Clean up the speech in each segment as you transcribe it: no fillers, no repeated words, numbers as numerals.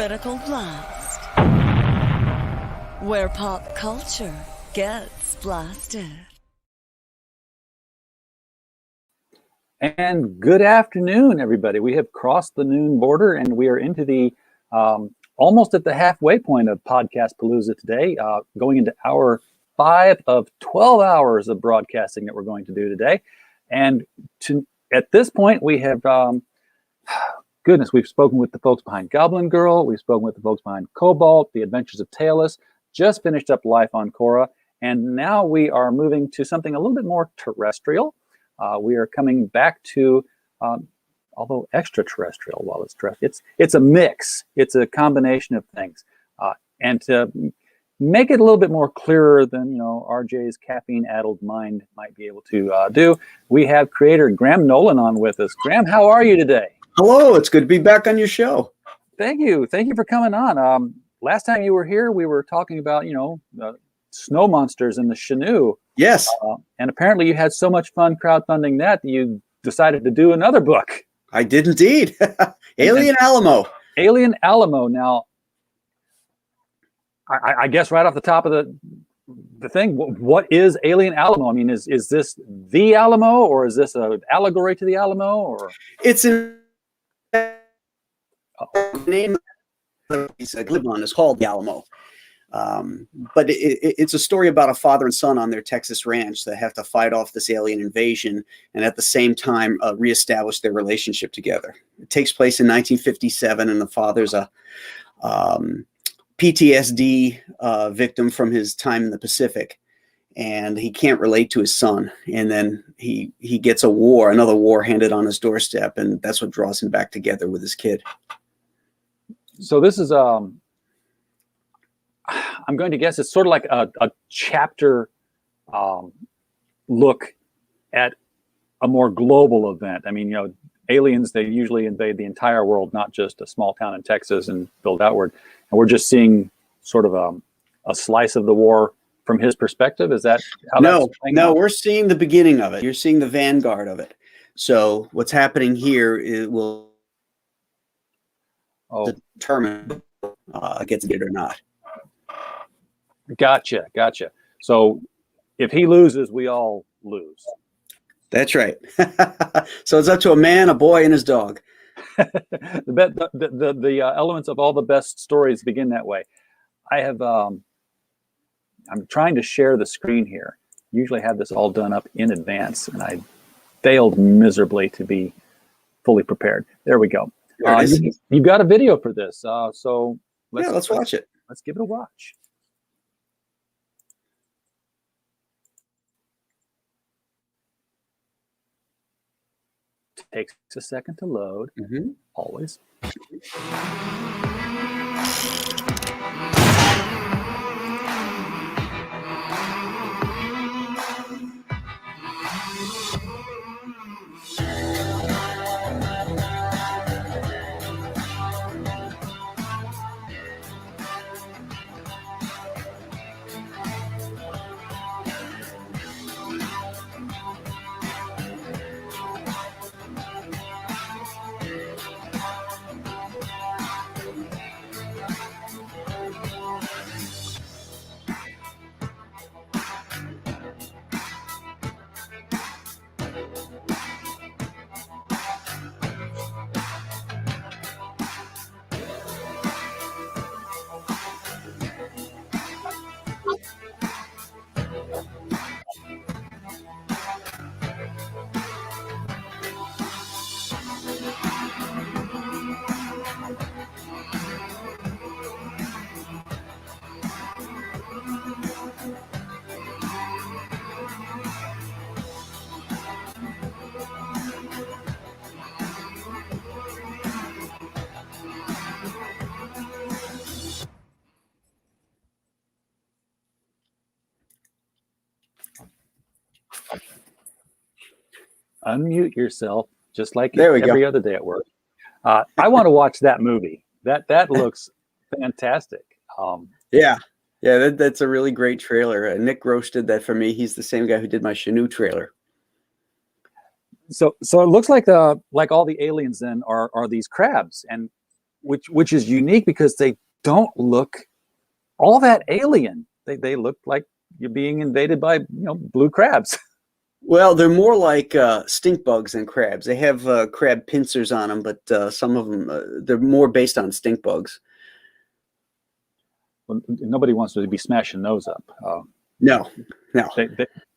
Critical Blast, where pop culture gets blasted. And good afternoon, everybody. We have crossed the noon border, and we are into the almost at the halfway point of Podcast-palooza today, going into hour 5 of 12 hours of broadcasting that we're going to do today. And at this point, we have, we've spoken with the folks behind Goblin Girl. We've spoken with the folks behind Cobalt, The Adventures of Tailless, just finished up Life on Korra. And now we are moving to something a little bit more terrestrial. We are coming back to, although extraterrestrial, while it's a mix. It's a combination of things. And to make it a little bit more clearer than, RJ's caffeine-addled mind might be able to do, we have creator Graham Nolan on with us. Graham, how are you today? Hello, it's good to be back on your show. Thank you. Thank you for coming on. Last time you were here, we were talking about, the snow monsters and the Shanu. Yes. And apparently you had so much fun crowdfunding that you decided to do another book. I did indeed. Alien Alamo. Alien Alamo. Now, I guess right off the top of the thing, what is Alien Alamo? I mean, is this the Alamo, or is this an allegory to the Alamo? Or it's a name Glibon is called the Alamo. But it's a story about a father and son on their Texas ranch that have to fight off this alien invasion and at the same time reestablish their relationship together. It takes place in 1957, and the father's a PTSD victim from his time in the Pacific, and he can't relate to his son. And then he gets another war handed on his doorstep, and that's what draws him back together with his kid. So this is I'm going to guess it's sort of like a chapter look at a more global event. I mean, aliens, they usually invade the entire world, not just a small town in Texas and build outward. And we're just seeing sort of a slice of the war from his perspective. Is that how that's playing out? We're seeing the beginning of it. You're seeing the vanguard of it. So what's happening here will determine gets it or not. Gotcha. So if he loses, we all lose. That's right. So it's up to a man, a boy, and his dog. The elements of all the best stories begin that way. I'm trying to share the screen here. Usually have this all done up in advance, and I failed miserably to be fully prepared. There we go. You've got a video for this, so let's watch it. Let's give it a watch. Takes a second to load. Mm-hmm. Always. Unmute yourself, just like every other day at work. I want to watch that movie. That looks fantastic. That's a really great trailer. Nick Gross did that for me. He's the same guy who did my Shanu trailer. So it looks like all the aliens then are these crabs, and which is unique because they don't look all that alien. They look like you're being invaded by blue crabs. Well, they're more like stink bugs than crabs. They have crab pincers on them, but some of them they're more based on stink bugs. Well, nobody wants to be smashing those up. No.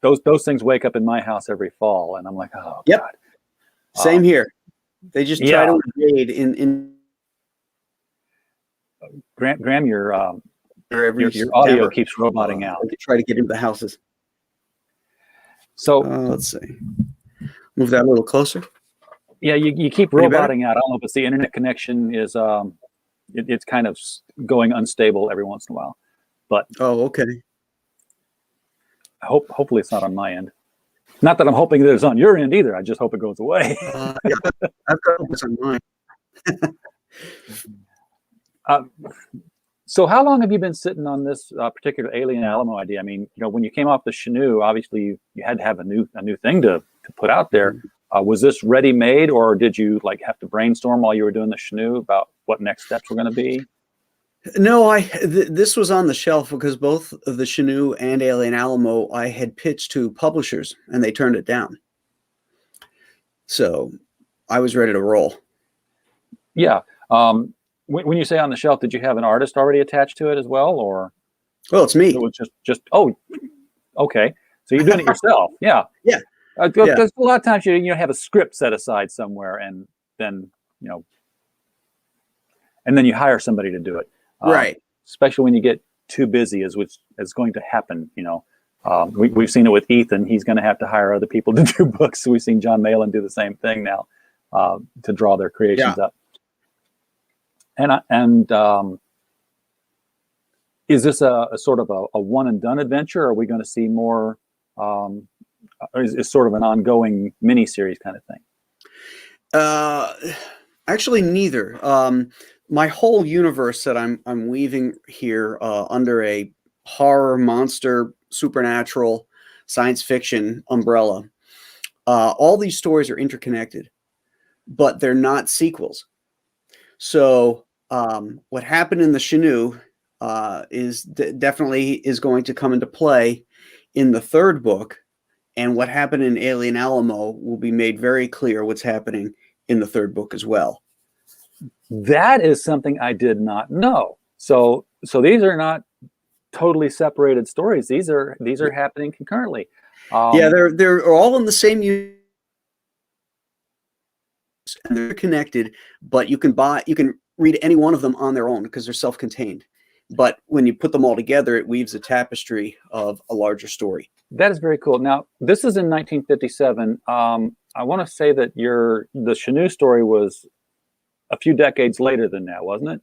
Those things wake up in my house every fall, and I'm like, oh Yep. God. Same here. They just try to invade in. Graham, your audio keeps roboting out. They try to get into the houses. So let's see. Move that a little closer. Yeah, you keep roboting out. I don't know if it's the internet connection is it's kind of going unstable every once in a while. But okay. Hopefully it's not on my end. Not that I'm hoping that it's on your end either. I just hope it goes away. Yeah, I've got this on mine. So how long have you been sitting on this particular Alien Alamo idea? I mean, when you came off the Chenoo, obviously you had to have a new thing to put out there. Was this ready made, or did you have to brainstorm while you were doing the Chenoo about what next steps were going to be? No, this was on the shelf because both the Chenoo and Alien Alamo I had pitched to publishers and they turned it down. So I was ready to roll. Yeah. When you say on the shelf, did you have an artist already attached to it as well, or? Well, it's me. It was just okay. So you're doing it yourself. Yeah. Yeah. Because a lot of times you have a script set aside somewhere, and then and then you hire somebody to do it. Right. Especially when you get too busy, is going to happen. We've seen it with Ethan. He's going to have to hire other people to do books. We've seen John Malin do the same thing now to draw their creations up. And is this a sort of a one and done adventure? Or are we going to see more? Is sort of an ongoing mini series kind of thing? Actually, neither. My whole universe that I'm weaving here under a horror, monster, supernatural, science fiction umbrella. All these stories are interconnected, but they're not sequels. So what happened in the Chenoo is definitely is going to come into play in the third book, and what happened in Alien Alamo will be made very clear what's happening in the third book as well. That is something I did not know. So these are not totally separated stories. These are happening concurrently. They're all in the same universe, and they're connected, but you can read any one of them on their own because they're self-contained. But when you put them all together, it weaves a tapestry of a larger story. That is very cool. Now, this is in 1957. I want to say that the Chenoo story was a few decades later than that, wasn't it?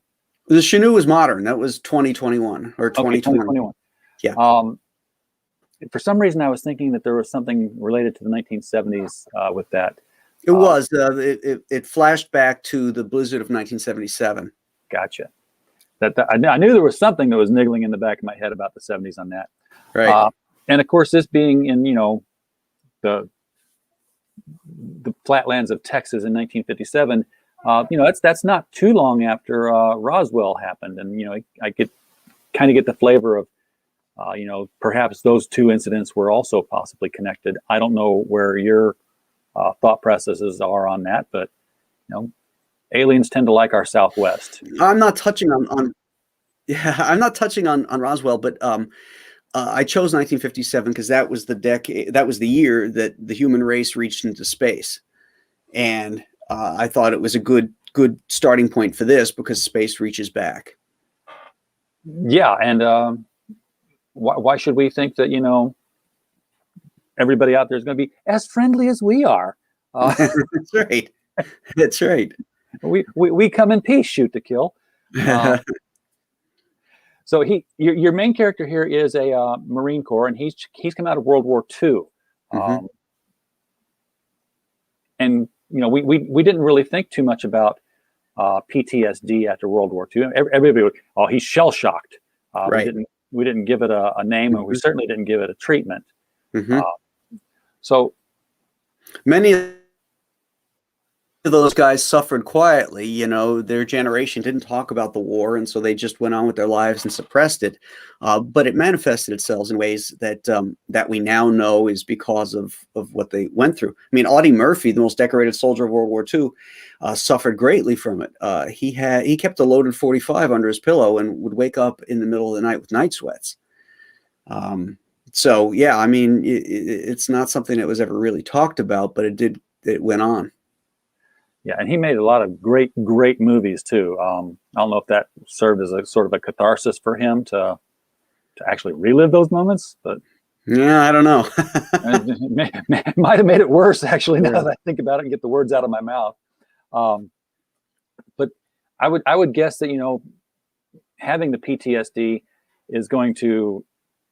The Chenoo was modern. That was 2021 or 2021. Yeah. For some reason, I was thinking that there was something related to the 1970s with that. It was. It flashed back to the blizzard of 1977. Gotcha. I knew there was something that was niggling in the back of my head about the 70s on that. Right. And of course, this being in the flatlands of Texas in 1957, that's not too long after Roswell happened, and I get the flavor of perhaps those two incidents were also possibly connected. I don't know where your thought processes are on that, but aliens tend to like our Southwest. I'm not touching on Roswell, but I chose 1957 because that was the year that the human race reached into space, and I thought it was a good starting point for this because space reaches back. Yeah, and why should we think that everybody out there is going to be as friendly as we are? That's right. That's right. We come in peace, shoot to kill. So your main character here is a Marine Corps, and he's come out of World War II, and we didn't really think too much about PTSD after World War II. Everybody would, he's shell shocked. Right. We didn't give it a name, and we certainly didn't give it a treatment. Mm-hmm. So many of those guys suffered quietly. Their generation didn't talk about the war, and so they just went on with their lives and suppressed it. But it manifested itself in ways that we now know is because of what they went through. I mean, Audie Murphy, the most decorated soldier of World War II, suffered greatly from it. He kept a loaded 45 under his pillow and would wake up in the middle of the night with night sweats. So yeah, I mean, it's not something that was ever really talked about, but it went on. Yeah, and he made a lot of great movies too. I don't know if that served as a sort of a catharsis for him to actually relive those moments, but yeah, I don't know. it might have made it worse actually. Now that I think about it and get the words out of my mouth. But I would guess that having the PTSD is going to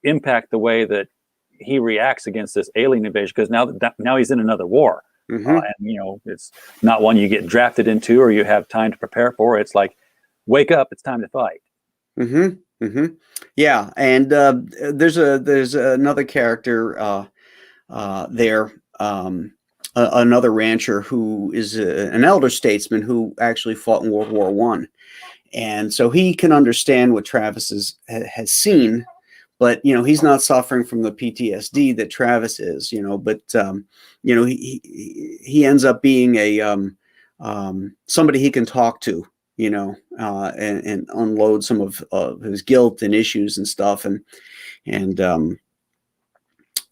impact the way that he reacts against this alien invasion, because now he's in another war. Mm-hmm. And it's not one you get drafted into or you have time to prepare for. It's like, wake up, it's time to fight. Mm-hmm. Mm-hmm. Yeah, and there's another character there, another rancher who is an elder statesman who actually fought in World War I, and so he can understand what Travis has seen. But he's not suffering from the PTSD that Travis is. But he ends up being a somebody he can talk to. And unload some of his guilt and issues and stuff. And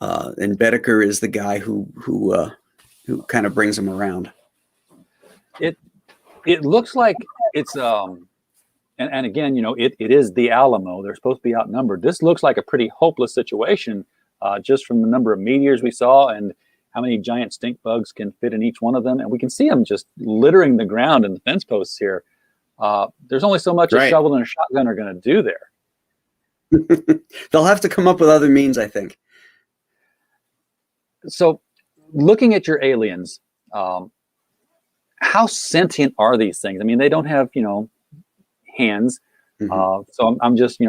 Bedecker is the guy who kind of brings him around. It looks like it's and again, it is the Alamo. They're supposed to be outnumbered. This looks like a pretty hopeless situation, just from the number of meteors we saw and how many giant stink bugs can fit in each one of them. And we can see them just littering the ground and the fence posts here. There's only so much a shovel and a shotgun are going to do there. They'll have to come up with other means, I think. So looking at your aliens, how sentient are these things? I mean, they don't have, hands. Mm-hmm. So I'm just,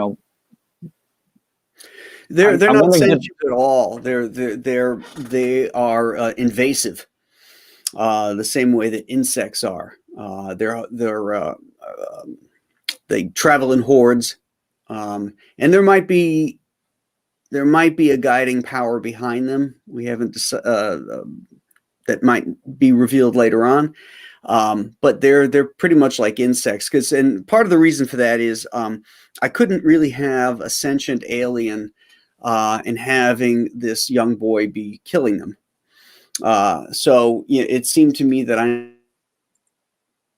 they're not sentient at all. They are invasive, the same way that insects are. They travel in hordes, and there might be a guiding power behind them. We haven't that might be revealed later on. But they're pretty much like insects, and part of the reason for that is I couldn't really have a sentient alien and having this young boy be killing them. So it seemed to me that I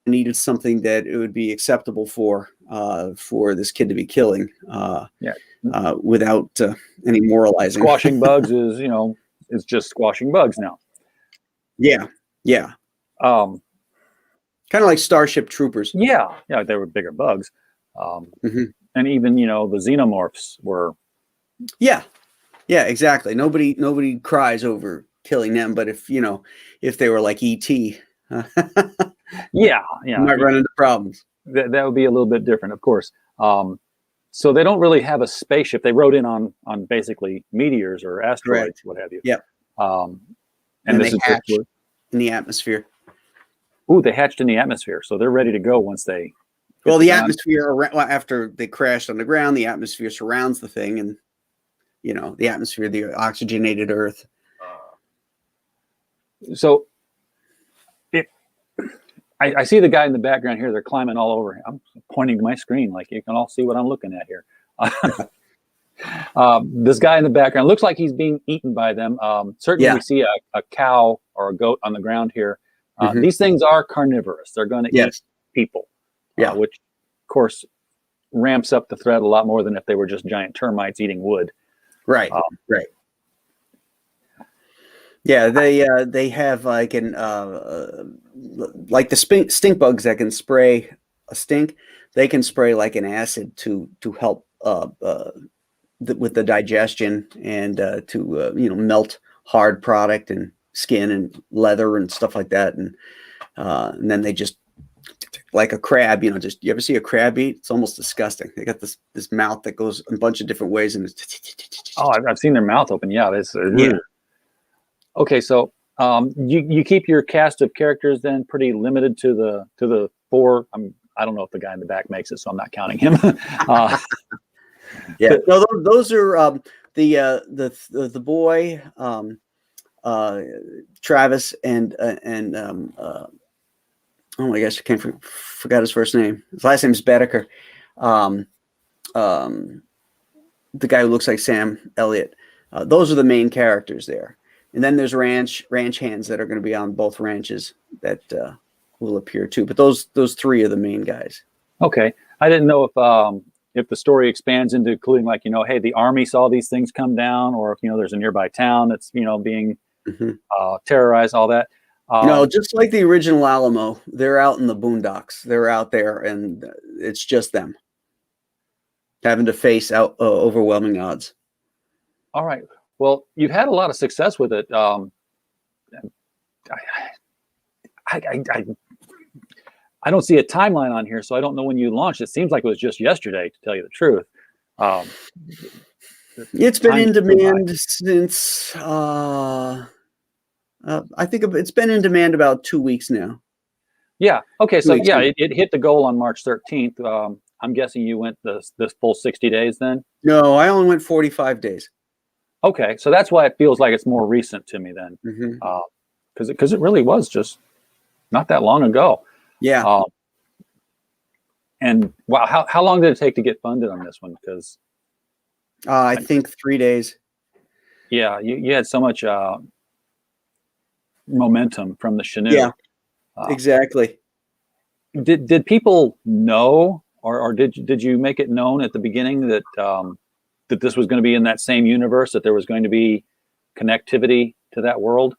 needed something that it would be acceptable for this kid to be killing without any moralizing. Squashing bugs is just squashing bugs now. Yeah. Kind of like Starship Troopers. Yeah, they were bigger bugs. And even, the xenomorphs were. Yeah, exactly. Nobody cries over killing them, but if they were like E.T., yeah, might run into problems. That would be a little bit different, of course. So they don't really have a spaceship. They rode in on basically meteors or asteroids, what have you. Yeah. And this they is hatch in the atmosphere. Ooh, they hatched in the atmosphere, so they're ready to go once they. Well, the atmosphere after they crashed on the ground, the atmosphere surrounds the thing, and the atmosphere, the oxygenated Earth. So, I see the guy in the background here. They're climbing all over. I'm pointing to my screen, like you can all see what I'm looking at here. This guy in the background looks like he's being eaten by them. Certainly, we see a cow or a goat on the ground here. These things are carnivorous. They're going to eat people, which, of course, ramps up the threat a lot more than if they were just giant termites eating wood. Right. Yeah, they have like like the stink bugs that can spray a stink. They can spray like an acid to help with the digestion and to melt hard product and skin and leather and stuff like that, and then they just, like a crab, you ever see a crab eat? It's almost disgusting. They got this mouth that goes a bunch of different ways, and it's I've seen their mouth open. Yeah. Okay, so You keep your cast of characters then pretty limited to the four. I don't know if the guy in the back makes it, so I'm not counting him. Yeah, no, those are the boy, Travis, and oh my gosh, I forgot his first name. His last name is Bedecker. The guy who looks like Sam Elliott. Those are the main characters there. And then there's ranch hands that are going to be on both ranches that will appear too. But those three are the main guys. Okay. I didn't know if the story expands into including, like, hey, the army saw these things come down, or if, there's a nearby town that's, being terrorized, all that. No, just like the original Alamo, they're out in the boondocks. They're out there, and it's just them having to face overwhelming odds. All right. Well, you've had a lot of success with it. I don't see a timeline on here, so I don't know when you launched. It seems like it was just yesterday, to tell you the truth. It's been in demand since I think it's been in demand about 2 weeks now. Yeah. Okay. So yeah, it hit the goal on March 13th. I'm guessing you went this full 60 days then? No, I only went 45 days. Okay. So that's why it feels like it's more recent to me then. Because it really was just not that long ago. Yeah. And wow, how long did it take to get funded on this one? Because I think 3 days. Yeah, you had so much momentum from the Chinook. Yeah, exactly. Did people know, or did you make it known at the beginning that that this was going to be in that same universe, that there was going to be connectivity to that world?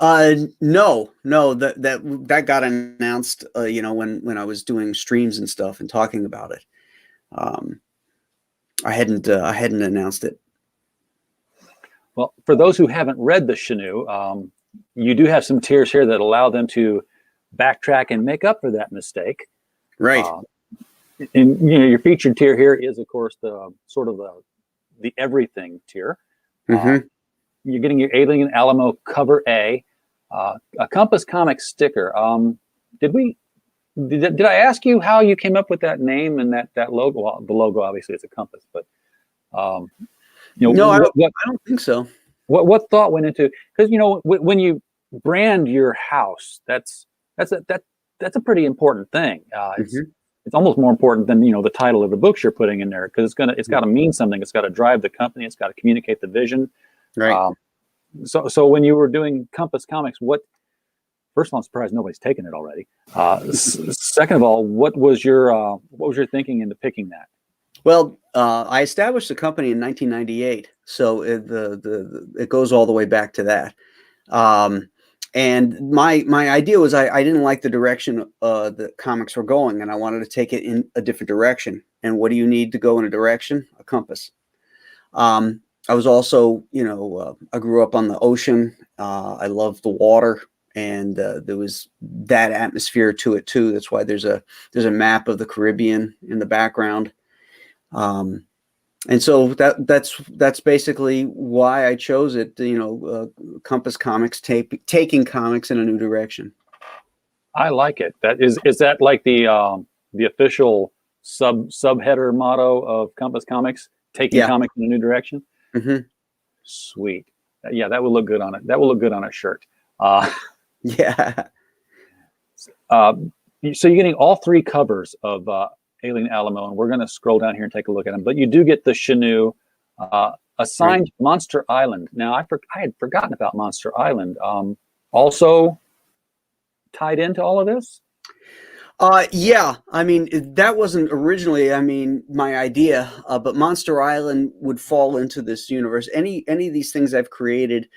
No, that got announced. When I was doing streams and stuff and talking about it, I hadn't announced it. Well, for those who haven't read the Chinook, you do have some tiers here that allow them to backtrack and make up for that mistake. Right. And your featured tier here is, of course, the sort of the everything tier. You're getting your Alien Alamo cover A, a Compass Comics sticker. Did I ask you how you came up with that name and that logo? Well, the logo obviously is a compass, but no, I don't think so. What thought went into, because when you brand your house, that's a pretty important thing. It's almost more important than the title of the books you're putting in there, because it's got to mean something. It's got to drive the company. It's got to communicate the vision. Right. So when you were doing Compass Comics, first of all, I'm surprised nobody's taken it already. Second of all, what was your thinking into picking that? Well, I established the company in 1998, so it goes all the way back to that. And my idea was I didn't like the direction the comics were going, and I wanted to take it in a different direction. And what do you need to go in a direction? A compass. I was also, I grew up on the ocean. I love the water, and there was that atmosphere to it too. That's why there's a map of the Caribbean in the background. And so that's basically why I chose it. Compass Comics taking comics in a new direction. I like it. Is that like the official subheader motto of Compass Comics? Taking comics in a new direction. Sweet. Yeah, that would look good on it. That will look good on a shirt. Yeah. So you're getting all three covers of Alien Alamo, and we're going to scroll down here and take a look at them. But you do get the Chinook assigned Monster Island. Now, I had forgotten about Monster Island. Also tied into all of this? Yeah, I mean, that wasn't originally, my idea, but Monster Island would fall into this universe. Any of these things I've created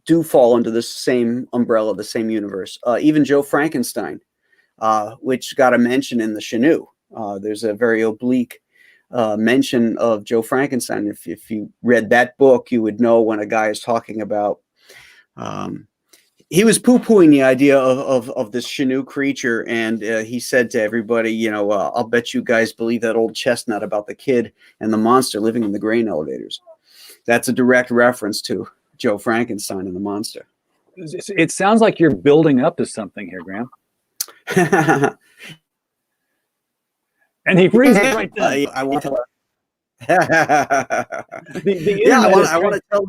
do fall under the same umbrella, the same universe. Even Joe Frankenstein, which got a mention in the Chinook. There's a very oblique mention of Joe Frankenstein. If you read that book, you would know when a guy is talking about he was poo-pooing the idea of this Chinook creature, and he said to everybody, I'll bet you guys believe that old chestnut about the kid and the monster living in the grain elevators. That's a direct reference to Joe Frankenstein and the monster. It sounds like you're building up to something here, Graham. And he freezes right then. I want to. Yeah, I want to tell.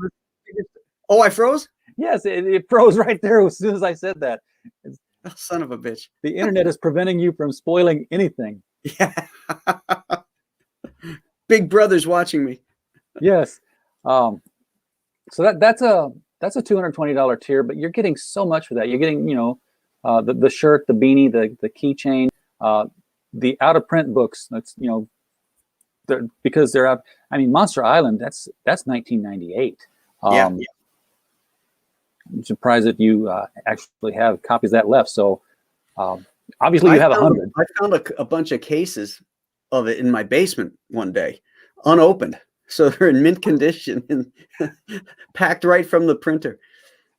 Oh, I froze. Yes, it froze right there as soon as I said that. Oh, son of a bitch. The internet is preventing you from spoiling anything. Yeah. Big Brother's watching me. Yes. So that's a $220 tier, but you're getting so much for that. You're getting, the shirt, the beanie, the keychain, the out of print books. That's, because they're out. I mean, Monster Island, that's 1998. Yeah. I'm surprised that you actually have copies of that left. So obviously you have 100. I found a bunch of cases of it in my basement one day, unopened. So they're in mint condition and packed right from the printer.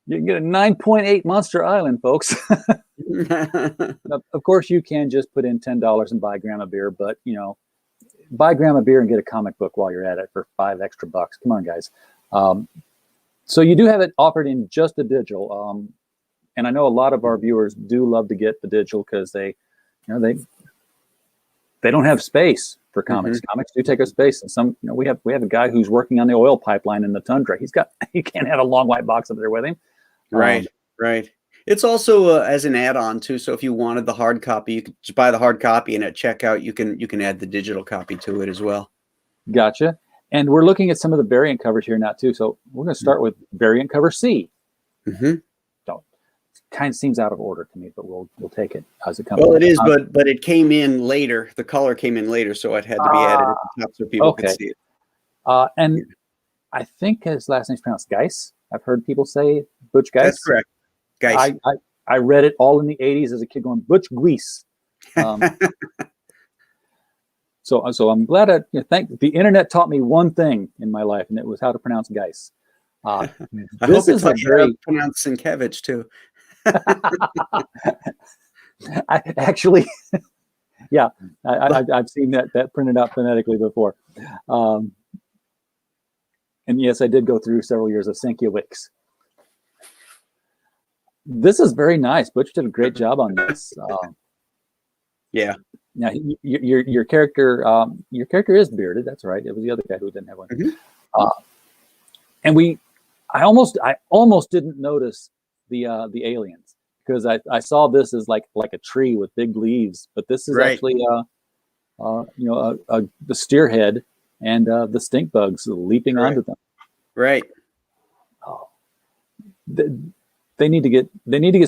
You can get a 9.8 Monster Island, folks. Of course, you can just put in $10 and buy a gram of beer, but buy a gram of beer and get a comic book while you're at it for $5 extra. Come on, guys. So you do have it offered in just the digital, and I know a lot of our viewers do love to get the digital because they don't have space for comics. Mm-hmm. Comics do take up space, and some we have a guy who's working on the oil pipeline in the tundra. He can't have a long white box up there with him. Right. It's also as an add-on too. So if you wanted the hard copy, you could just buy the hard copy, and at checkout you can add the digital copy to it as well. Gotcha. And we're looking at some of the variant covers here now too. So we're going to start with variant cover C. Mm-hmm. So it kind of seems out of order to me, but we'll take it as it comes. Well, it is, but it came in later. The color came in later, so it had to be added at the top so people could see it. And I think his last name's pronounced Geis. I've heard people say Butch Geis. That's correct. Geis. I read it all in the 80s as a kid going, Butch Geis. So I'm glad the internet taught me one thing in my life, and it was how to pronounce Geis. I hope it's like how to pronounce Sienkiewicz too. I've seen that printed out phonetically before. And yes, I did go through several years of Sienkiewicz. This is very nice. Butch did a great job on this. Yeah. Now your character is bearded. That's right. It was the other guy who didn't have one. Mm-hmm. And I almost didn't notice the aliens because I saw this as like a tree with big leaves, but this is actually the steerhead and the stink bugs leaping onto them. Right. They need to get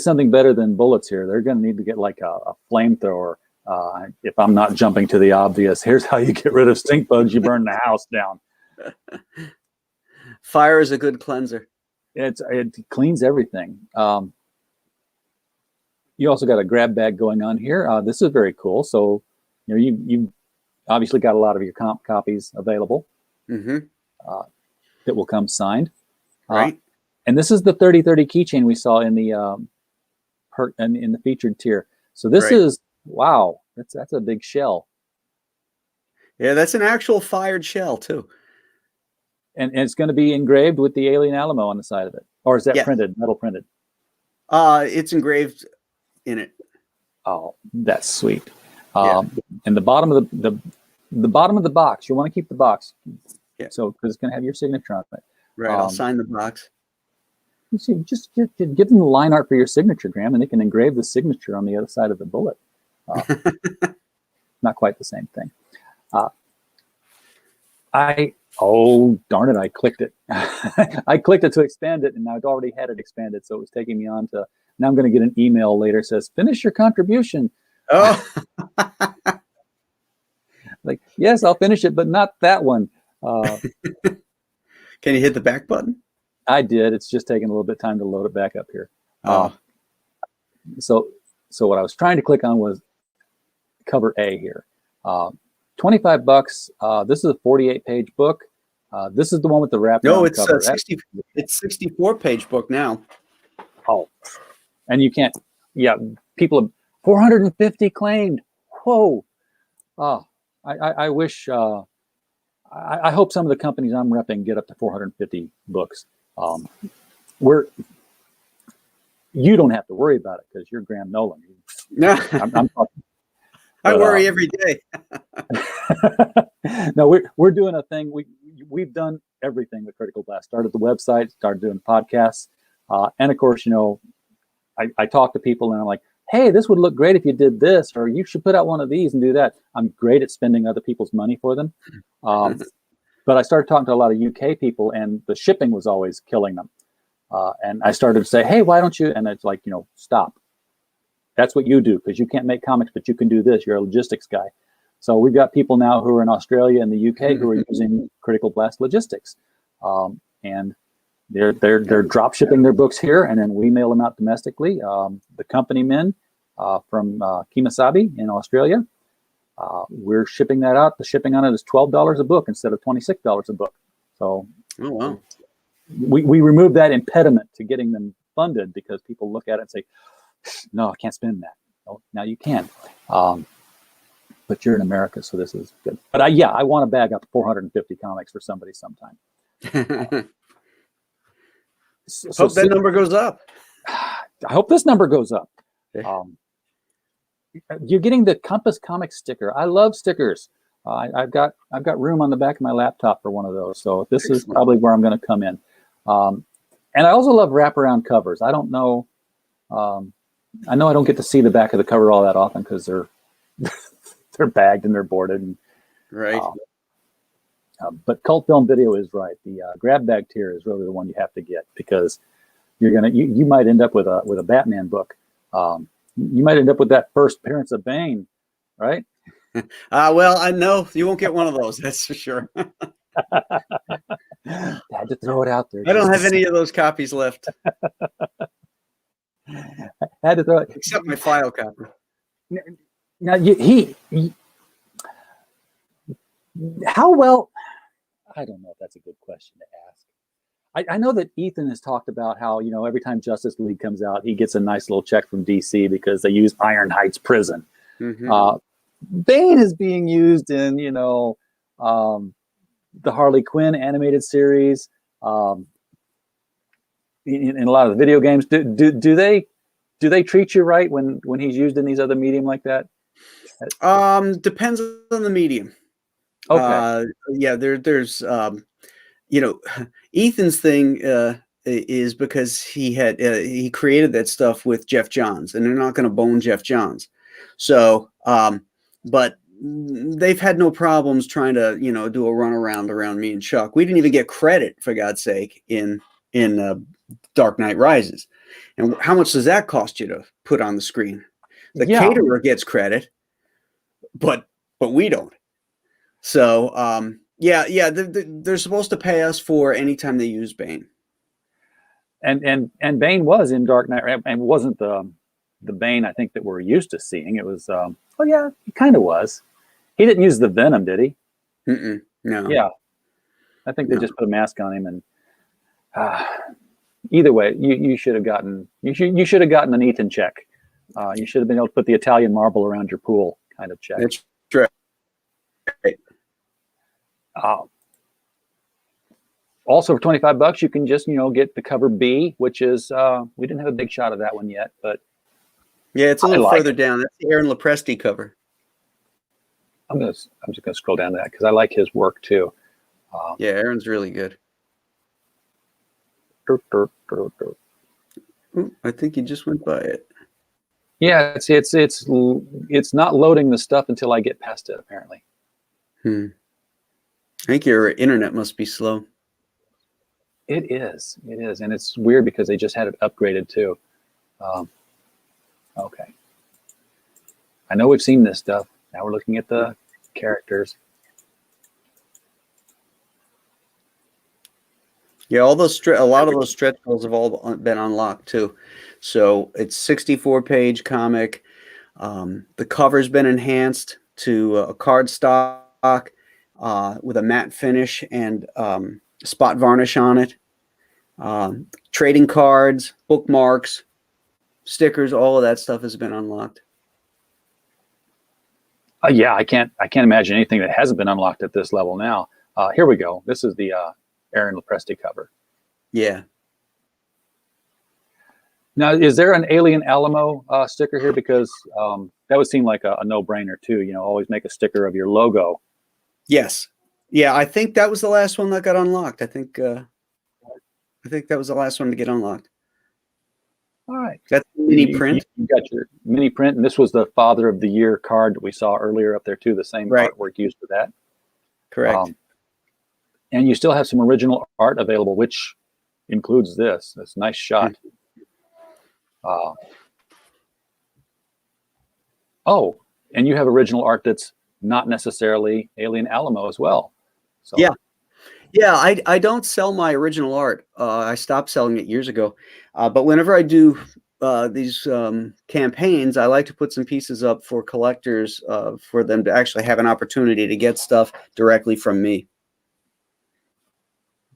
something better than bullets here. They're going to need to get like a flamethrower. If I'm not jumping to the obvious, here's how you get rid of stink bugs. You burn the house down. Fire is a good cleanser. It cleans everything. You also got a grab bag going on here. This is very cool. So, you obviously got a lot of your comp copies available. Mm-hmm. That will come signed. Right. And this is the 30/30 keychain we saw in the in the featured tier. So this is wow. That's a big shell. Yeah, that's an actual fired shell too. And it's going to be engraved with the alien Alamo on the side of it, or is that printed, metal printed? It's engraved in it. Oh, that's sweet. And the bottom of the bottom of the box, you want to keep the box. Yeah. So because it's going to have your signature on it. Right. I'll sign the box. You see, just give them the line art for your signature, Graham, and they can engrave the signature on the other side of the bullet. Not quite the same thing. Darn it, I clicked it. I clicked it to expand it, and I'd already had it expanded, so it was taking me on to, now I'm going to get an email later that says, finish your contribution. Oh. Like, yes, I'll finish it, but not that one. Can you hit the back button? I did. It's just taking a little bit of time to load it back up here. So what I was trying to click on was cover A here. $25. This is a 48-page book. This is the one with the wrap. No, it's cover. It's 64-page book now. Oh, and you can't. Yeah, people have 450 claimed. Whoa. I wish. I hope some of the companies I'm repping get up to 450 books. Um, we're you don't have to worry about it because you're Graham Nolan. No, I'm talking, I but, worry every day. no, we're doing a thing. We've done everything with Critical Blast. Started the website, started doing podcasts, and of course, I talk to people and I'm like, hey, this would look great if you did this, or you should put out one of these and do that. I'm great at spending other people's money for them. But I started talking to a lot of UK people, and the shipping was always killing them. And I started to say, hey, why don't you? And it's like, stop. That's what you do, because you can't make comics, but you can do this. You're a logistics guy. So we've got people now who are in Australia and the UK who are using Critical Blast Logistics. And they're drop shipping their books here, and then we mail them out domestically. The company men from Kemosabe in Australia, we're shipping that out. The shipping on it is $12 a book instead of $26 a book. So Oh, wow. we removed that impediment to getting them funded, because people look at it and say, no, I can't spend that. Oh, now you can. But you're in America, so this is good. But I want to bag up 450 comics for somebody sometime. Hope that number goes up. I hope this number goes up. You're getting the Compass Comics sticker. I love stickers. I've got room on the back of my laptop for one of those. So this is probably where I'm going to come in. And I also love wraparound covers. I don't know. I know I don't get to see the back of the cover all that often because they're they're bagged and they're boarded. And, Right. But Cult Film Video is right. The grab bag tier is really the one you have to get, because you might end up with a Batman book. You might end up with that first appearance of Bane, right? Well, I know you won't get one of those. That's for sure. I had to throw it out there. I don't have any of those copies left, I had to throw it. except my file copy. Now he how well? I don't know if that's a good question to ask. I know that Ethan has talked about how, every time Justice League comes out, he gets a nice little check from DC because they use Iron Heights Prison. Mm-hmm. Bane is being used in, the Harley Quinn animated series, in a lot of the video games. Do they treat you right when he's used in these other medium like that? Depends on the medium. Okay. Yeah, there's Ethan's thing is because he created that stuff with Jeff Johns, and they're not going to bone Jeff Johns. So, but they've had no problems trying to do a runaround around me and Chuck. We didn't even get credit, for God's sake, in Dark Knight Rises. And how much does that cost you to put on the screen? The caterer gets credit, but we don't. So they're supposed to pay us for any time they use Bane. And Bane was in Dark Knight, and wasn't the Bane I think that we're used to seeing. It was he kind of was. He didn't use the Venom, did he? Mm-mm, no. Yeah, I think they just put a mask on him, and either way, you should have gotten an Ethan check. You should have been able to put the Italian marble around your pool kind of check. That's true. Also, for $25, you can just get the cover B, which is we didn't have a big shot of that one yet, but yeah, it's a little further down. That's the Aaron Lopresti cover. I'm just gonna scroll down to that because I like his work too. Yeah, Aaron's really good. Ooh, I think you just went by it. Yeah, it's not loading the stuff until I get past it, apparently. I think your internet must be slow. It is, and it's weird because they just had it upgraded too. Okay, I know we've seen this stuff. Now we're looking at the characters. Yeah, a lot of those stretch goals have all been unlocked too. So it's 64-page comic. The cover's been enhanced to a card stock with a matte finish and spot varnish on it. Trading cards, bookmarks, stickers, all of that stuff has been unlocked. Yeah, I can't imagine anything that hasn't been unlocked at this level now. Here we go. This is the Aaron Lopresti cover. Yeah. Now, is there an Alien Alamo sticker here? Because that would seem like a no-brainer too. Always make a sticker of your logo. Yes. Yeah, I think that was the last one that got unlocked. I think that was the last one to get unlocked. All right. That's mini print. You got your mini print, and this was the Father of the Year card that we saw earlier up there too. The same artwork used for that. Correct. And you still have some original art available, which includes this nice shot. And you have original art that's not necessarily Alien Alamo as well. So Yeah. I don't sell my original art. I stopped selling it years ago. But whenever I do these campaigns, I like to put some pieces up for collectors for them to actually have an opportunity to get stuff directly from me.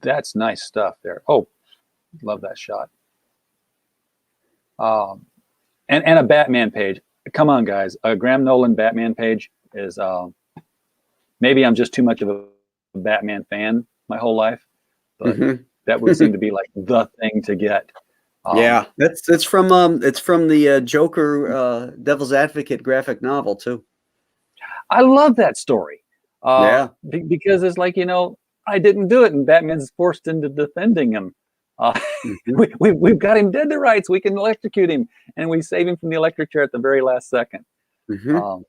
That's nice stuff there. Oh, love that shot. And a Batman page. Come on, guys. A Graham Nolan Batman page is maybe I'm just too much of a Batman fan my whole life, but that would seem to be like the thing to get. Yeah, it's from the Joker Devil's Advocate graphic novel too. I love that story. Because it's like, I didn't do it, and Batman's forced into defending him. We've got him dead to rights. We can electrocute him, and we save him from the electric chair at the very last second. Because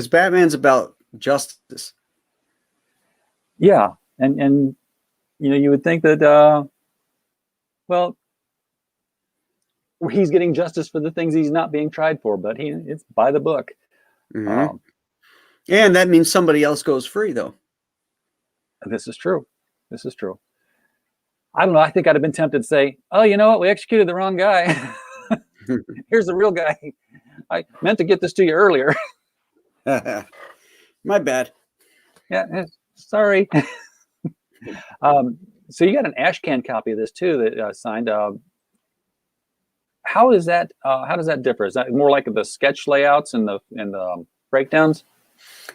Batman's about justice. Yeah, and you would think that he's getting justice for the things he's not being tried for, but it's by the book. And that means somebody else goes free, though. This is true. I don't know. I think I'd have been tempted to say, "Oh, you know what? We executed the wrong guy. Here's the real guy. I meant to get this to you earlier." My bad. Yeah, sorry. So you got an ash can copy of this too that signed. How does that differ? Is that more like the sketch layouts and the breakdowns?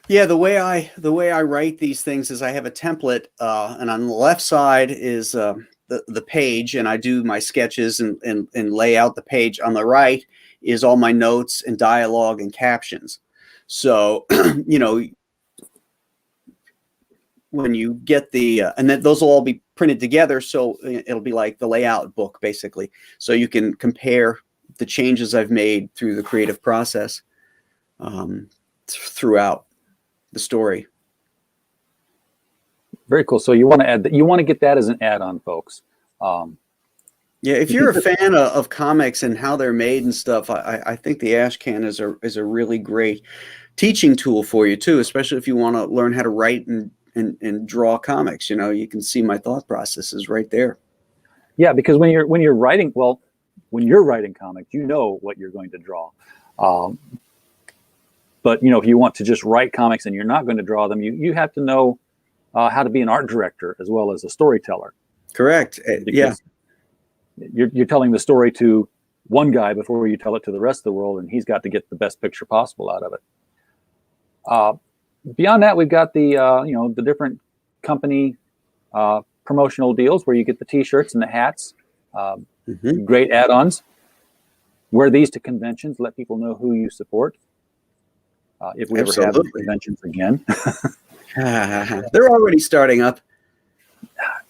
Yeah, the way I write these things is I have a template, and on the left side is the page, and I do my sketches and lay out the page. On the right is all my notes and dialogue and captions. So when you get and then those will all be printed together, so it'll be like the layout book basically. So you can compare the changes I've made through the creative process throughout the story. Very cool. So you want to add that? You want to get that as an add-on, folks. Yeah, if you're a fan of comics and how they're made and stuff, I think the ash can is a really great teaching tool for you too, especially if you want to learn how to write and draw comics. You can see my thought processes right there. Yeah, because when you're writing comics, you know what you're going to draw. But if you want to just write comics and you're not going to draw them, you have to know how to be an art director as well as a storyteller. Correct. Yeah. You're telling the story to one guy before you tell it to the rest of the world, and he's got to get the best picture possible out of it. Beyond that, we've got the different company promotional deals where you get the T-shirts and the hats. Great add-ons. Wear these to conventions. Let people know who you support. If we ever have conventions again. They're already starting up.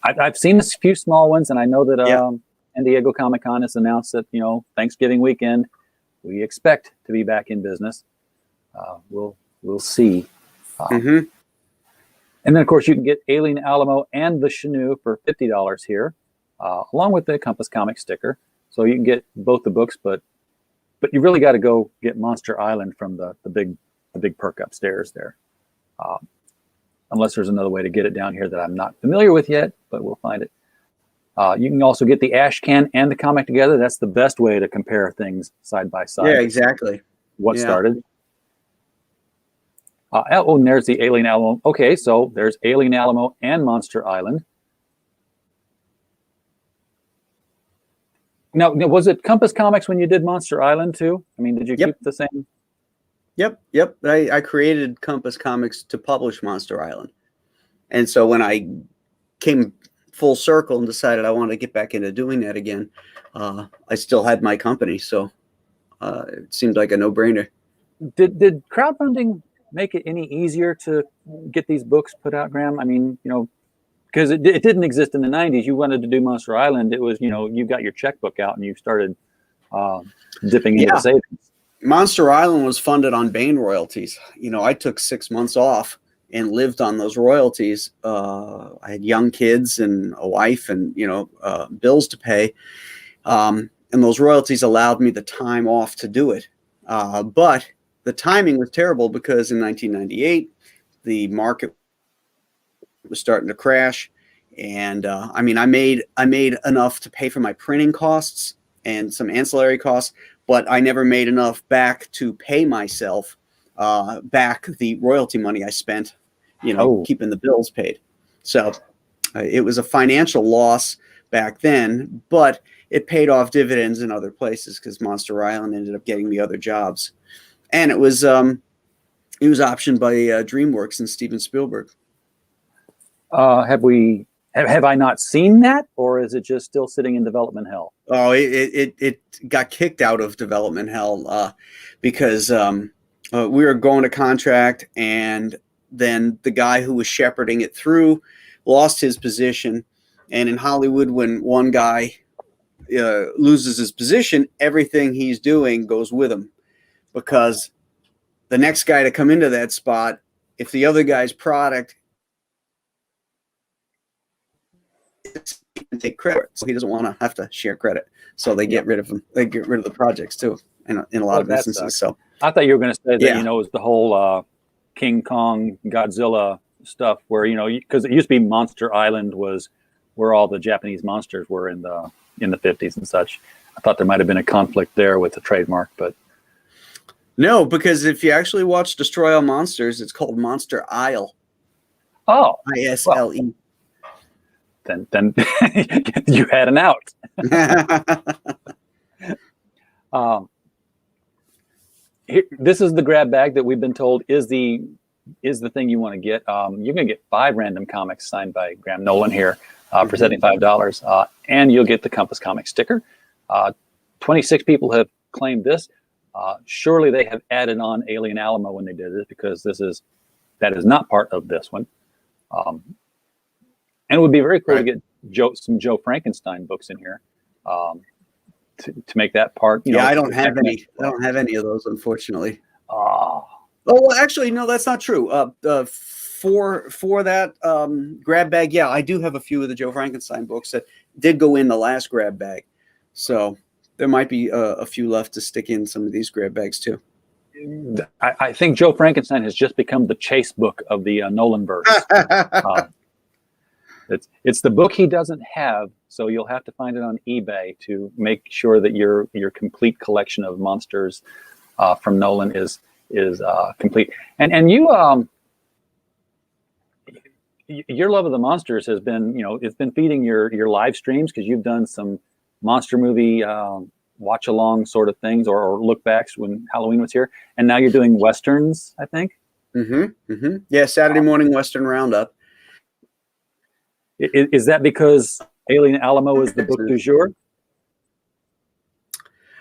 I've seen a few small ones, and I know that San Diego Comic-Con has announced that Thanksgiving weekend we expect to be back in business. We'll see. And then, of course, you can get Alien Alamo and the Chenoo for $50 here, along with the Compass Comic sticker. So you can get both the books, but you really got to go get Monster Island from the big perk upstairs there. Unless there's another way to get it down here that I'm not familiar with yet, but we'll find it. You can also get the ash can and the comic together. That's the best way to compare things side by side. Yeah, exactly. What started. And there's the Alien Alamo. Okay, so there's Alien Alamo and Monster Island. Now, was it Compass Comics when you did Monster Island too? I mean, did you keep the same? Yep. I created Compass Comics to publish Monster Island. And so when I came full circle and decided I wanted to get back into doing that again, I still had my company, so it seemed like a no-brainer. Did crowdfunding make it any easier to get these books put out, Graham? I mean, because it didn't exist in the 90s. You wanted to do Monster Island. It was, you got your checkbook out and you started dipping into the savings. Monster Island was funded on Bane royalties. I took 6 months off and lived on those royalties. I had young kids and a wife and, bills to pay. And those royalties allowed me the time off to do it. But the timing was terrible because in 1998, the market was starting to crash. And I made enough to pay for my printing costs and some ancillary costs, but I never made enough back to pay myself back the royalty money I spent, keeping the bills paid. So it was a financial loss back then, but it paid off dividends in other places because Monster Island ended up getting me other jobs. And it was optioned by DreamWorks and Steven Spielberg. Have I not seen that, or is it just still sitting in development hell? Oh, it got kicked out of development hell because we were going to contract, and then the guy who was shepherding it through lost his position. And in Hollywood, when one guy loses his position, everything he's doing goes with him, because the next guy to come into that spot, if the other guy's product, take credit, so he doesn't want to have to share credit, so they get rid of him. They get rid of the projects too, in a lot of instances. So I thought you were going to say that it was the whole King Kong Godzilla stuff, where because it used to be Monster Island was where all the Japanese monsters were in the 50s and such. I thought there might have been a conflict there with the trademark, but no, because if you actually watch Destroy All Monsters, it's called Monster Isle. Oh, ISLE. Then you had an out. This is the grab bag that we've been told is the thing you want to get. You're going to get 5 random comics signed by Graham Nolan here for $75, and you'll get the Compass Comic sticker. 26 people have claimed this. Surely they have added on Alien Alamo when they did it, because that is not part of this one. And it would be very cool to get some Joe Frankenstein books in here to make that part. I don't have any. I don't have any of those, unfortunately. Oh, well, actually, no, that's not true. For that grab bag, I do have a few of the Joe Frankenstein books that did go in the last grab bag. So there might be a few left to stick in some of these grab bags too. I think Joe Frankenstein has just become the chase book of the Nolan verse. It's the book he doesn't have, so you'll have to find it on eBay to make sure that your complete collection of monsters from Nolan is complete. And you your love of the monsters has been, it's been feeding your live streams, because you've done some monster movie watch along sort of things, or look backs when Halloween was here, and now you're doing westerns, I think. Yeah, Saturday morning Western Roundup. Is that because Alien Alamo is the book du jour?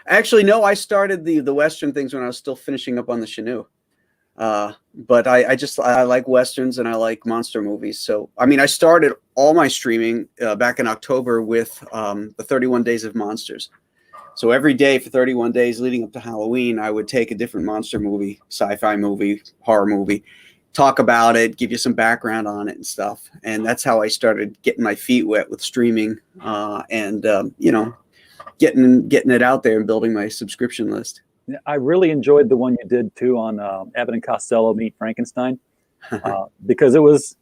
Actually, no. I started the Western things when I was still finishing up on the Chinook. But I like Westerns and I like monster movies. So, I started all my streaming back in October with the 31 Days of Monsters. So every day for 31 days leading up to Halloween, I would take a different monster movie, sci-fi movie, horror movie, talk about it, give you some background on it and stuff. And that's how I started getting my feet wet with streaming and getting it out there and building my subscription list. I really enjoyed the one you did too on Abbott and Costello Meet Frankenstein, because it was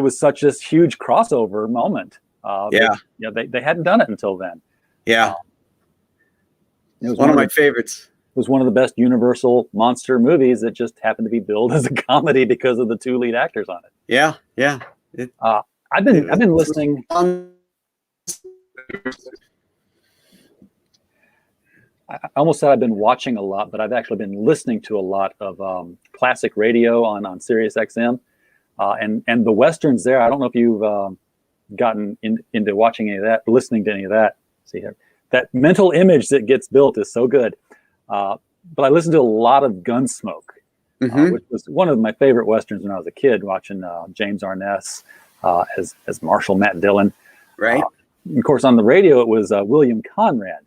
such this huge crossover moment. They hadn't done it until then. It was one of my favorites. It was one of the best Universal monster movies that just happened to be billed as a comedy because of the 2 lead actors on it. I've been listening. I almost said I've been watching a lot, but I've actually been listening to a lot of classic radio on Sirius XM, and the westerns there. I don't know if you've gotten into watching any of that, listening to any of that. See here, that mental image that gets built is so good. But I listened to a lot of Gunsmoke, which was one of my favorite westerns when I was a kid, watching James Arness as Marshal Matt Dillon. Right. Of course, on the radio it was William Conrad.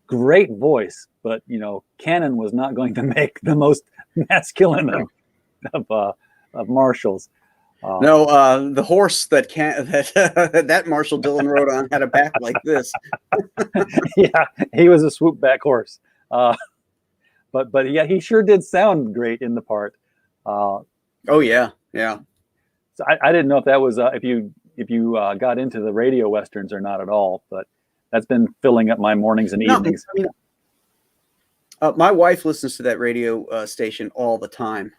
Great voice, but Cannon was not going to make the most masculine of marshals. No, the horse that Marshal Dillon rode on had a back like this. Yeah, he was a swoop back horse. But yeah, he sure did sound great in the part. Oh yeah. So I didn't know if that was if you got into the radio westerns or not at all, but that's been filling up my mornings and evenings. My wife listens to that radio station all the time.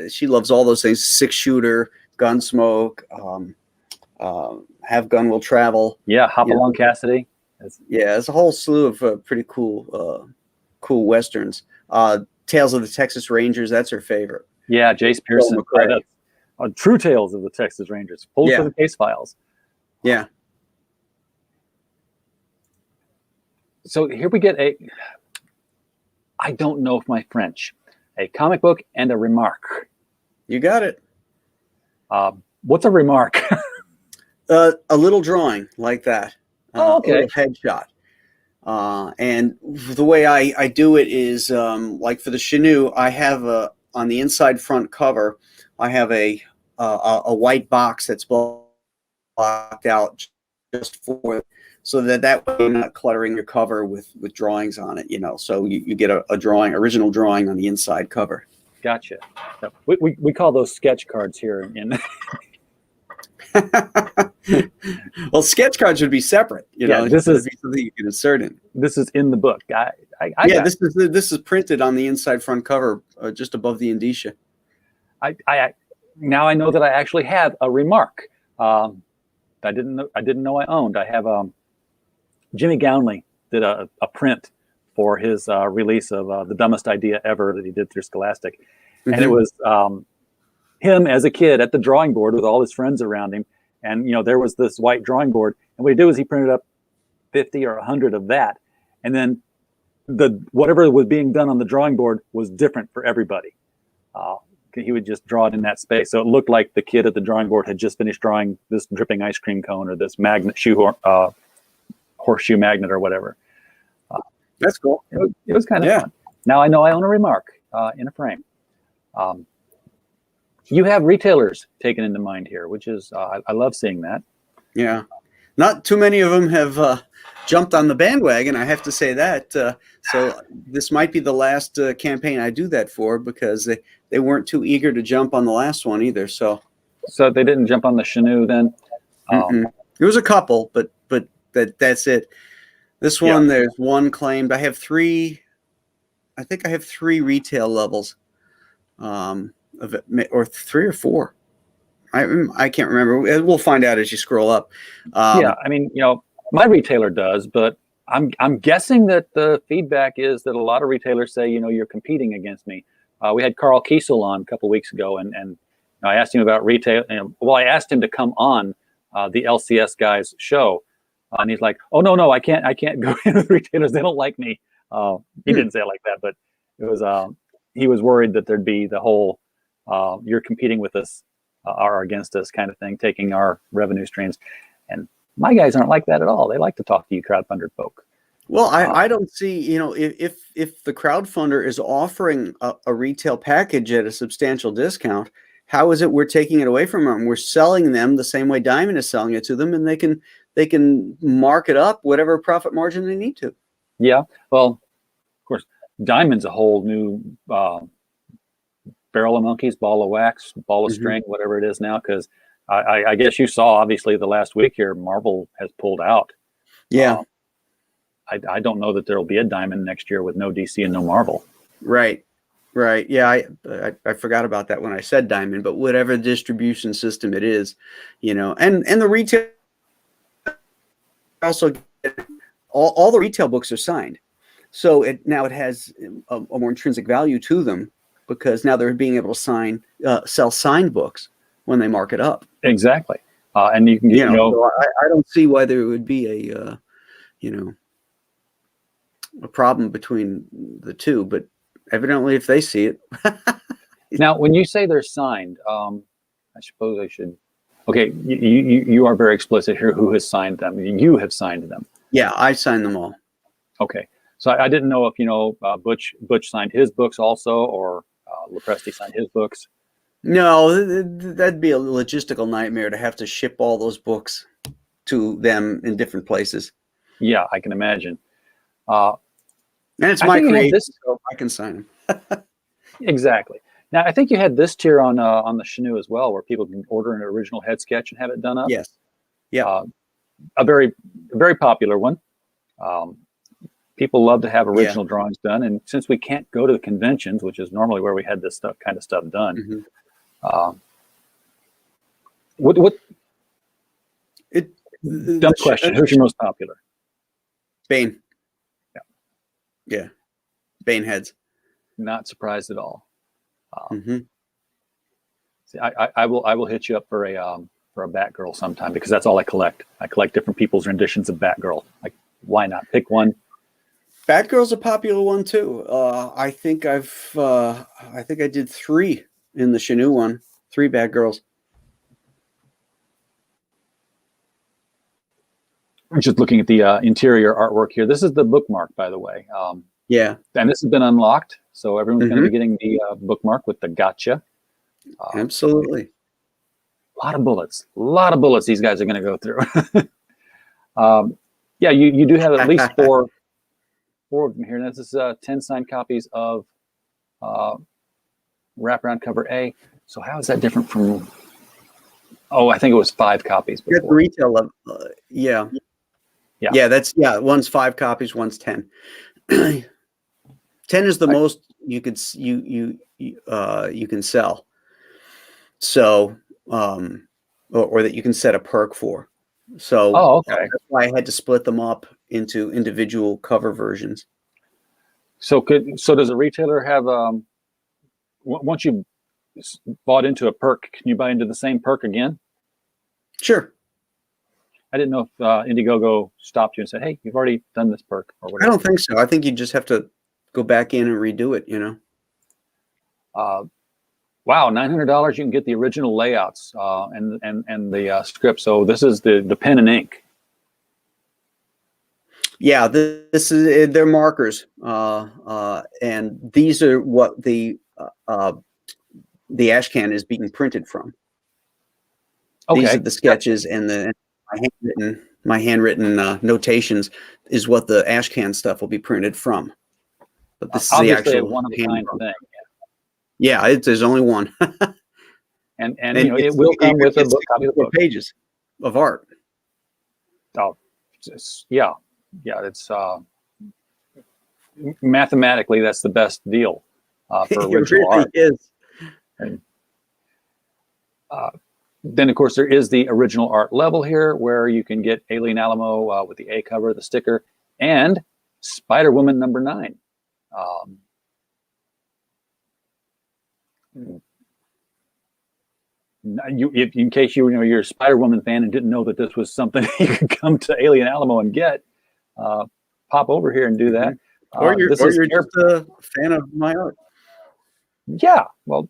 She loves all those things: 6-shooter, Gunsmoke, Have Gun Will Travel. Yeah, Hopalong Cassidy. There's a whole slew of pretty cool westerns. Tales of the Texas Rangers, that's her favorite. Yeah, Jace Pearson. True Tales of the Texas Rangers. Pulled for the Case Files. Yeah. So here we get I don't know if my French, a comic book and a remark. You got it. What's a remark? A little drawing like that. Okay. A little headshot. And the way I do it is like for the Chinook, I have on the inside front cover, I have a white box that's blocked out just for, so that way you're not cluttering your cover with drawings on it, so you get a original drawing on the inside cover. Gotcha. So we call those sketch cards here in Well, sketch cards would be separate, this is something you can insert in. This is in the book. This is printed on the inside front cover, just above the indicia. Now I know that I actually have a remark. I didn't know I owned. I have Jimmy Gownley did a print for his release of The Dumbest Idea Ever that he did through Scholastic. Mm-hmm. And it was him as a kid at the drawing board with all his friends around him. And, there was this white drawing board. And what he did was he printed up 50 or 100 of that. And then whatever was being done on the drawing board was different for everybody. He would just draw it in that space. So it looked like the kid at the drawing board had just finished drawing this dripping ice cream cone or this magnet horseshoe magnet or whatever. That's cool. It was kind of fun. Now I know I own a remark in a frame. You have retailers taken into mind here, which is, I love seeing that. Yeah. Not too many of them have jumped on the bandwagon, I have to say that. So this might be the last campaign I do that for, because they weren't too eager to jump on the last one either. So they didn't jump on the Chinook then? There was a couple, but that's it. This one, there's one claimed. I think I have three retail levels of it, or 3 or 4. I can't remember. We'll find out as you scroll up. My retailer does, but I'm guessing that the feedback is that a lot of retailers say, you're competing against me. We had Carl Kiesel on a couple of weeks ago, and I asked him about retail. I asked him to come on the LCS guys show, and he's like, "Oh no, I can't go in with retailers. They don't like me." He didn't say it like that, but it was. He was worried that there'd be the whole "you're competing with us or against us" kind of thing, taking our revenue streams. And my guys aren't like that at all. They like to talk to you crowdfunded folk. Well, I don't see, if the crowdfunder is offering a retail package at a substantial discount, how is it we're taking it away from them? We're selling them the same way Diamond is selling it to them, and they can mark it up whatever profit margin they need to. Yeah, well, of course, Diamond's a whole new barrel of monkeys, ball of wax, ball of string, whatever it is now, because I guess you saw, obviously, the last week here, Marvel has pulled out. Yeah. I don't know that there will be a Diamond next year with no DC and no Marvel. Right. Yeah, I forgot about that when I said Diamond, but whatever distribution system it is, and the retail also all the retail books are signed, so it has a more intrinsic value to them, because now they're being able to sell signed books when they mark it up. Exactly. And you can get, So I don't see why there would be a problem between the two, but evidently if they see it. Now, when you say they're signed, I suppose I should. Okay, you are very explicit here. Who has signed them? You have signed them. Yeah, I signed them all. Okay, so I didn't know if Butch signed his books also, or Lopresti signed his books. No, that'd be a logistical nightmare to have to ship all those books to them in different places. Yeah, I can imagine. And it's my creation, so I can sign them. Exactly. Now, I think you had this tier on the Shanu as well, where people can order an original head sketch and have it done up. Yes. Yeah. A very, very popular one. People love to have original drawings done, and since we can't go to the conventions, which is normally where we had this kind of stuff done, what? Dumb question. Who's your most popular? Bane. Yeah. Bane heads. Not surprised at all. See, I will hit you up for a Batgirl sometime, because that's all I collect. I collect different people's renditions of Batgirl. Like, why not pick one? Batgirl's a popular one too. I think I did 3 in the Shanu one. 3 Batgirls. I'm just looking at the interior artwork here. This is the bookmark, by the way. Yeah. And this has been unlocked, so everyone's going to be getting the bookmark with the gotcha. Absolutely. A lot of bullets these guys are going to go through. Yeah, you do have at least four of them here. And this is 10 signed copies of wraparound cover A. So how is that different from... Oh, I think it was 5 copies before. At the retail level, yeah. One's 5 copies, one's 10. 10 is the most you can sell. So, or that you can set a perk for. So, okay. That's why I had to split them up into individual cover versions. So does a retailer have once you bought into a perk, can you buy into the same perk again? Sure. I didn't know if Indiegogo stopped you and said, "Hey, you've already done this perk," or whatever. I don't think so. I think you just have to go back in and redo it. Wow, $900! You can get the original layouts and the script. So this is the pen and ink. Yeah, this is they're markers, and these are what the ash can is being printed from. Okay. These are the sketches, and my handwritten notations is what the ash can stuff will be printed from. But this is the actual one of a kind thing. Yeah, there's only one. and it will come with a book, copy of the book. Pages of art. Oh, yeah. It's mathematically that's the best deal for original art. It really is. And, then, of course, there is the original art level here, where you can get Alien Alamo with the A cover, the sticker, and Spider-Woman #9. In case you're a Spider-Woman fan and didn't know that this was something you could come to Alien Alamo and get, pop over here and do that. Or you're just a fan of my art. Yeah, well,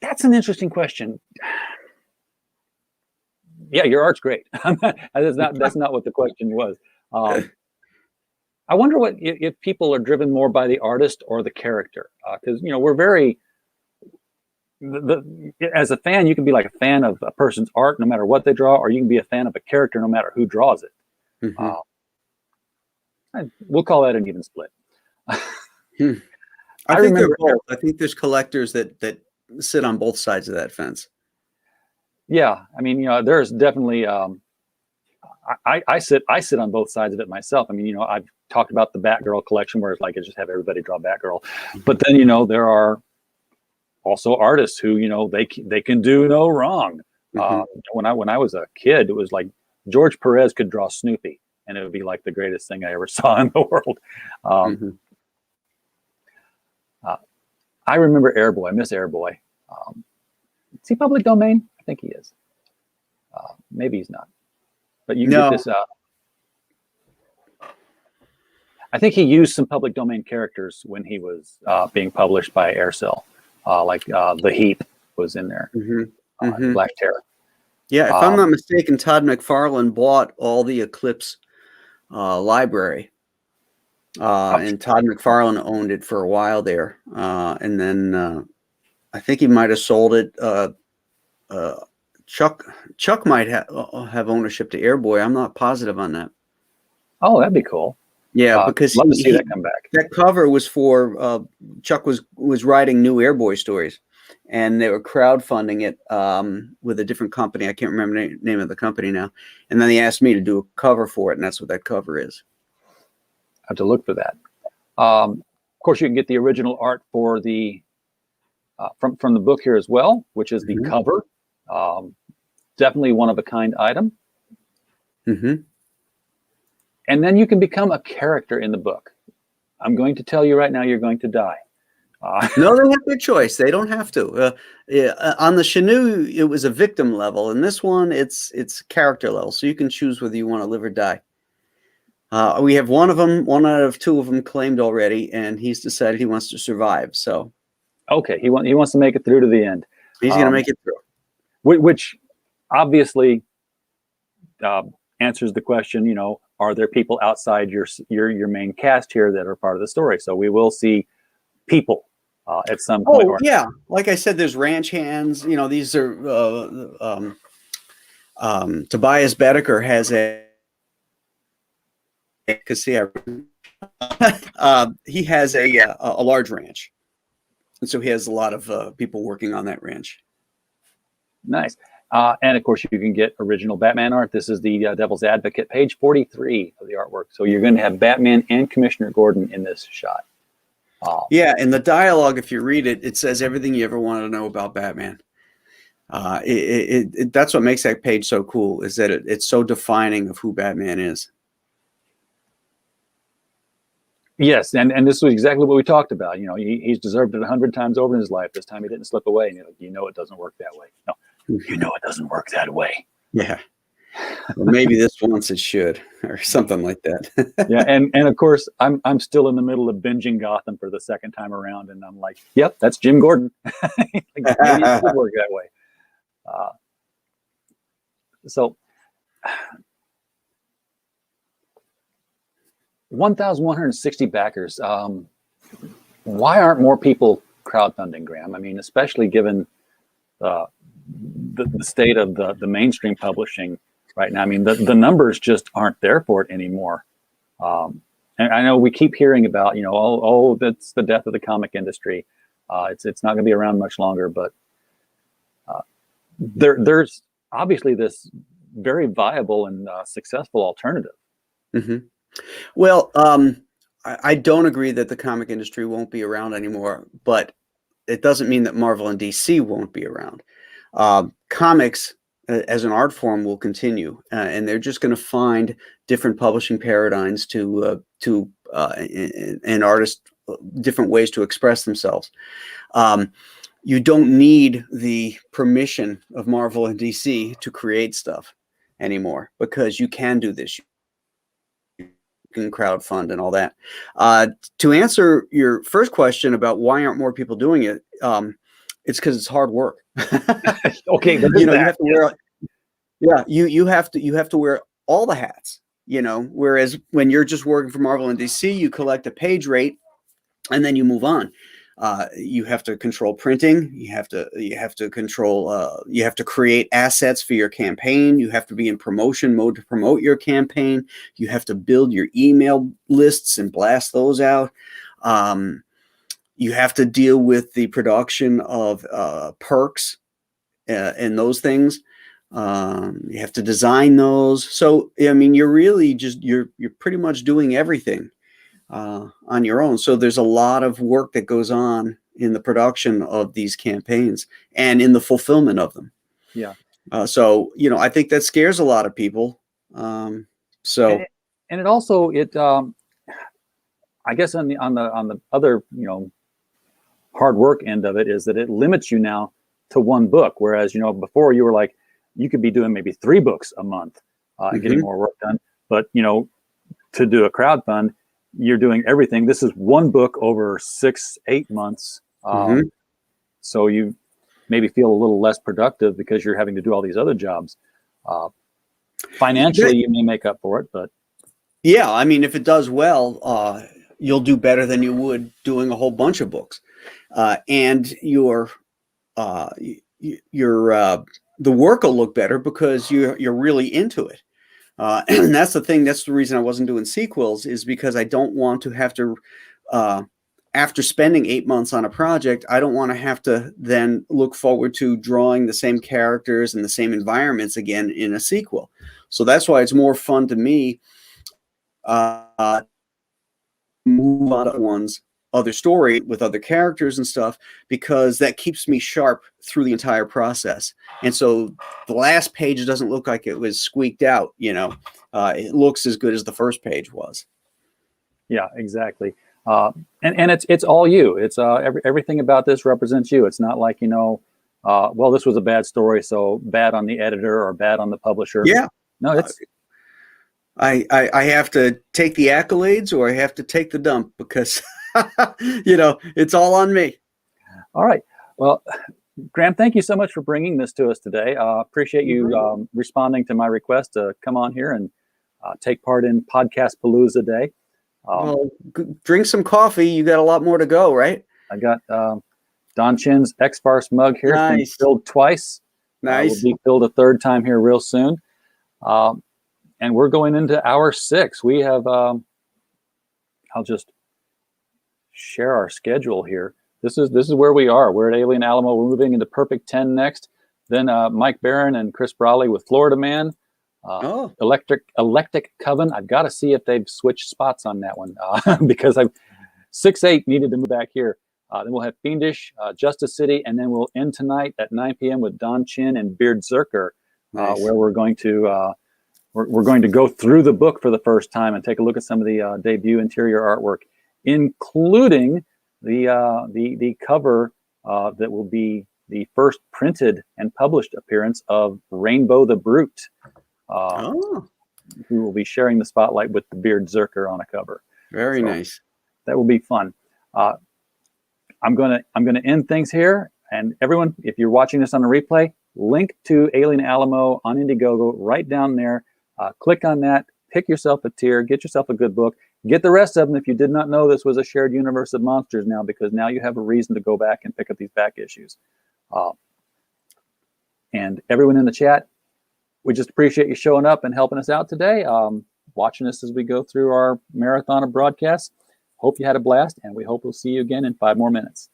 that's an interesting question. Yeah, your art's great. That's not what the question was. I wonder if people are driven more by the artist or the character, because we're very. As a fan, you can be like a fan of a person's art no matter what they draw, or you can be a fan of a character no matter who draws it. We'll call that an even split. I think they're both. I think there's collectors that sit on both sides of that fence. Yeah, I mean, there's definitely. I sit on both sides of it myself. I mean, I've talked about the Batgirl collection, where it's like I just have everybody draw Batgirl, but then there are also artists who they can do no wrong. When I was a kid, it was like George Perez could draw Snoopy, and it would be like the greatest thing I ever saw in the world. I remember Airboy. I miss Airboy. he public domain? I think he is. Maybe he's not. But you can No. get this out. I think he used some public domain characters when he was being published by Aircell. Like The Heap was in there. Black Terror. Yeah, if I'm not mistaken, Todd McFarlane bought all the Eclipse library. And Todd McFarlane owned it for a while there. And then I think he might have sold it. Chuck might have ownership to Airboy. I'm not positive on that. Oh, that'd be cool. Yeah, because love to see that come back. That cover was for Chuck was writing new Airboy stories, and they were crowdfunding it with a different company. I can't remember the name of the company now. And then they asked me to do a cover for it, and that's what that cover is. I have to look for that. Of course, you can get the original art for the from the book here as well, which is the cover. Definitely one of a kind item. And then you can become a character in the book. I'm going to tell you right now, you're going to die. No, they have their choice. They don't have to. On the Chenoo, it was a victim level. In this one, it's character level. So you can choose whether you want to live or die. We have one out of two of them claimed already, and he's decided he wants to survive. So, okay, he wants to make it through to the end. He's going to make it through. Which obviously answers the question, are there people outside your main cast here that are part of the story? So we will see people at some point. Oh, yeah. Like I said, there's ranch hands. These are Tobias Bedecker has he has a large ranch. And so he has a lot of people working on that ranch. Nice. And of course, you can get original Batman art. This is the Devil's Advocate, page 43 of the artwork. So you're going to have Batman and Commissioner Gordon in this shot. Yeah, and the dialogue, if you read it, it says everything you ever wanted to know about Batman. That's what makes that page so cool, is that it's so defining of who Batman is. Yes, and this was exactly what we talked about. He's deserved it 100 times over in his life. This time he didn't slip away. And it doesn't work that way. No. It doesn't work that way. Yeah. Well, maybe this once it should, or something like that. Yeah, and of course I'm still in the middle of binging Gotham for the second time around, and I'm like, yep, that's Jim Gordon. Maybe it should work that way. So 1,160 backers. Why aren't more people crowdfunding, Graham? I mean, especially given the state of the mainstream publishing right now. I mean, the numbers just aren't there for it anymore. And I know we keep hearing about, that's the death of the comic industry. It's not going to be around much longer, but there's obviously this very viable and successful alternative. Well, I don't agree that the comic industry won't be around anymore, but it doesn't mean that Marvel and DC won't be around. Comics as an art form will continue, and they're just going to find different publishing paradigms and artists different ways to express themselves. You don't need the permission of Marvel and DC to create stuff anymore, because you can do this. You can crowdfund and all that. To answer your first question about why aren't more people doing it, it's because it's hard work. Okay, you have to wear. Yeah, you have to wear all the hats. Whereas when you're just working for Marvel and DC, you collect a page rate, and then you move on. You have to control printing. You have to control. You have to create assets for your campaign. You have to be in promotion mode to promote your campaign. You have to build your email lists and blast those out. You have to deal with the production of perks and those things. You have to design those. So, I mean, you're really you're pretty much doing everything on your own. So there's a lot of work that goes on in the production of these campaigns and in the fulfillment of them. Yeah. So, I think that scares a lot of people. And it also, I guess on the other, hard work end of it is that it limits you now to one book. Whereas, before you were like, you could be doing maybe 3 books a month and getting more work done. But, to do a crowdfund, you're doing everything. This is one book over 6-8 months. So you maybe feel a little less productive because you're having to do all these other jobs. Financially, you may make up for it, but. Yeah, I mean, if it does well, you'll do better than you would doing a whole bunch of books, and the work will look better because you're really into it. And that's the thing. That's the reason I wasn't doing sequels, is because I don't want to have to, after spending 8 months on a project, I don't want to have to then look forward to drawing the same characters and the same environments again in a sequel. So that's why it's more fun to me. Move on to one's other story with other characters and stuff, because that keeps me sharp through the entire process. And so the last page doesn't look like it was squeaked out, it looks as good as the first page was. Yeah, exactly. And it's all you. It's everything about this represents you. It's not like, well, this was a bad story, so bad on the editor or bad on the publisher. Yeah. No, it's. I have to take the accolades or I have to take the dump because, it's all on me. All right. Well, Graham, thank you so much for bringing this to us today. Appreciate you responding to my request to come on here and take part in Podcast-palooza Day. Well, drink some coffee. You got a lot more to go, right? I got Don Chin's X-Farce mug here. Nice. It's been filled twice. Nice. Will be filled a third time here real soon. And we're going into hour 6. We have, I'll just share our schedule here. This is where we are. We're at Alien Alamo. We're moving into Perfect 10 next. Then Mike Barron and Chris Brawley with Florida Man. Electric Coven. I've got to see if they've switched spots on that one because 6-8 needed to move back here. Then we'll have Fiendish, Justice City, and then we'll end tonight at 9 p.m. with Don Chin and Beard Zerker, where we're going to we're going to go through the book for the first time and take a look at some of the debut interior artwork, including the cover that will be the first printed and published appearance of Rainbow the Brute, who will be sharing the spotlight with the Beard Zerker on a cover. Very nice. That will be fun. I'm gonna end things here, and everyone, if you're watching this on a replay, link to Alien Alamo on Indiegogo right down there. Click on that, pick yourself a tier, get yourself a good book, get the rest of them if you did not know this was a shared universe of monsters now, because now you have a reason to go back and pick up these back issues. And everyone in the chat, we just appreciate you showing up and helping us out today, watching us as we go through our marathon of broadcasts. Hope you had a blast, and we hope we'll see you again in 5 more minutes.